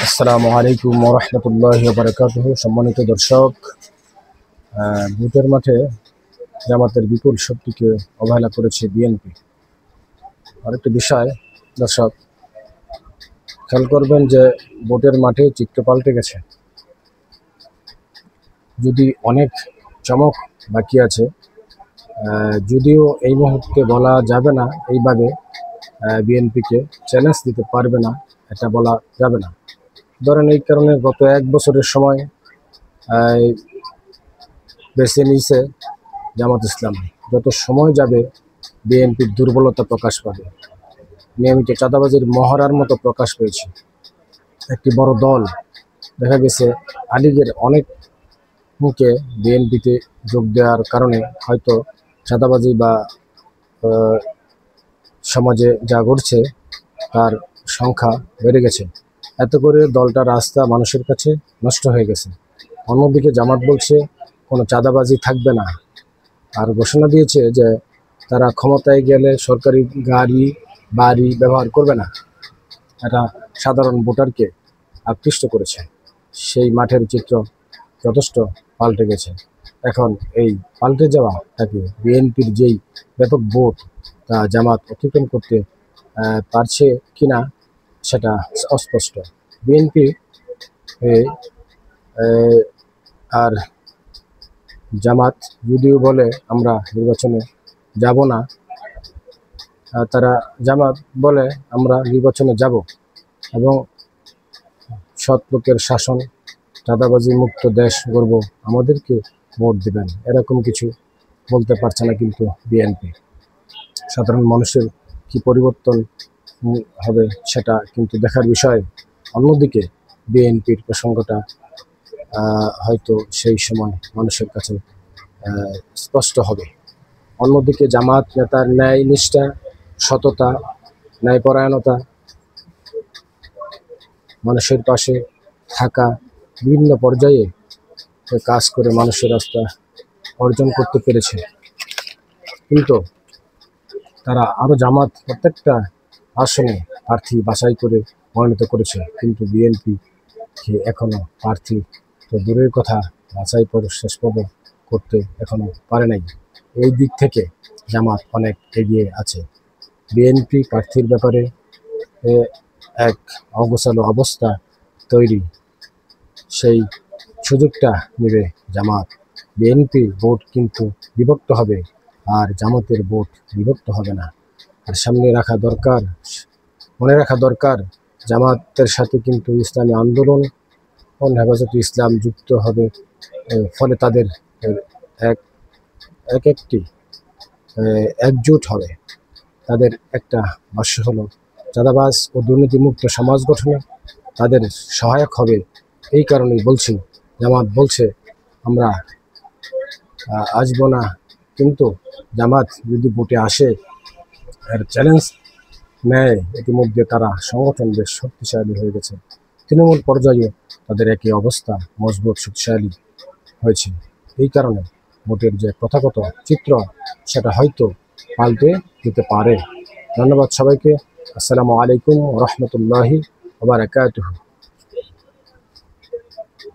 আসসালামু আলাইকুম ওয়া রাহমাতুল্লাহি ওয়া বারাকাতুহু। সম্মানিত দর্শক, ভোটের মাঠে জামাতের বিপুল শক্তিকে অবহেলা করেছে বিএনপি। আরেকটি বিষয় দর্শক খেয়াল করবেন যে ভোটের মাঠে চিত্র পাল্টে গেছে। যদি অনেক চমক বাকি আছে, যদিও এই মুহূর্তে বলা যাবে না, এইভাবে বিএনপিকে চ্যালেঞ্জ দিতে পারবে না, এটা বলা যাবে না। ধরেন এই কারণে গত এক বছরের সময় বেছে নিয়েছে জামাত ইসলাম। যত সময় যাবে বিএনপির দুর্বলতা প্রকাশ পাবে, নিয়মিত চাঁদাবাজির মহড়ার মতো প্রকাশ পেয়েছে। একটি বড় দল দেখা গেছে আলীগের অনেক মুখে বিএনপিতে যোগ দেওয়ার কারণে হয়তো চাঁদাবাজি বা সমাজে যা ঘটছে তার সংখ্যা বেড়ে গেছে। এত করে দলটা রাস্তা মানুষের কাছে নষ্ট হয়ে গেছে। অন্যদিকে জামাত বলছে কোনো চাঁদাবাজি থাকবে না, আর ঘোষণা দিয়েছে যে তারা ক্ষমতায় গেলে সরকারি গাড়ি বাড়ি ব্যবহার করবে না। এটা সাধারণ ভোটারকে আকৃষ্ট করেছে। সেই মাঠের চিত্র যথেষ্ট পাল্টে গেছে। এখন এই পাল্টে যাওয়াটাকে বিএনপির যেই ব্যাপক ভোট তা জামাত অতিক্রম করতে পারছে কিনা সেটা অস্পষ্ট। বিএনপি আর জামাত যদিও বলে আমরা নির্বাচনে যাব না, জামাত বলে আমরা নির্বাচনে যাব এবং সৎ লোকের শাসন, চাঁদাবাজি মুক্ত দেশ গড়ব, আমাদেরকে ভোট দিবেন, এরকম কিছু বলতে পারছে না কিন্তু বিএনপি। সাধারণ মানুষের কি পরিবর্তন হবে সেটা কিন্তু দেখার বিষয়। অন্যদিকে বিএনপির প্রসঙ্গটা হয়তো সেই সময় মানুষের কাছে স্পষ্ট হবে। অন্যদিকে জামাত নেতার ন্যায় নিষ্ঠা, সততা, ন্যায়পরায়ণতা, মানুষের পাশে থাকা, বিভিন্ন পর্যায়ে কাজ করে মানুষের আস্থা অর্জন করতে পেরেছে। কিন্তু তারা আরও জামাত প্রত্যেকটা আসনে প্রার্থী বাছাই করে মনোনীত করেছে, কিন্তু বিএনপি এখনো প্রার্থী তো দূরের কথা, বাছাই করে শেষ পর্যন্ত করতে এখনো পারে নাই। এই দিক থেকে জামাত অনেক এগিয়ে আছে। বিএনপি প্রার্থীর ব্যাপারে এক অগোছালো অবস্থা তৈরি, সেই সুযোগটা নেবে জামাত। বিএনপি ভোট কিন্তু বিভক্ত হবে, আর জামাতের ভোট বিভক্ত হবে না। আর মনে রাখা দরকার জামাতের সাথে কিন্তু ইসলামী আন্দোলন ও হেফাজতে ইসলাম যুক্ত হবে। ফলে তাদের একটি একজোট হবে। তাদের একটা ভাষ্য হলো চাঁদাবাজ ও দুর্নীতিমুক্ত সমাজ গঠনে তাদের সহায়ক হবে। এই কারণেই বলছি, জামাত বলছে আমরা আসবো না, কিন্তু জামাত যদি ভোটে আসে, এর চ্যালেঞ্জ নেয়, ইতিমধ্যে তারা সংগঠন বেশ শক্তিশালী হয়ে গেছে। তৃণমূল পর্যায়ে তাদের একই অবস্থা, মজবুত শক্তিশালী হয়েছে। এই কারণে ভোটের যে প্রথাগত চিত্র সেটা হয়তো পাল্টে দিতে পারে। ধন্যবাদ সবাইকে। আসসালামু আলাইকুম ওয়া রাহমাতুল্লাহি ওয়া বারাকাতুহু।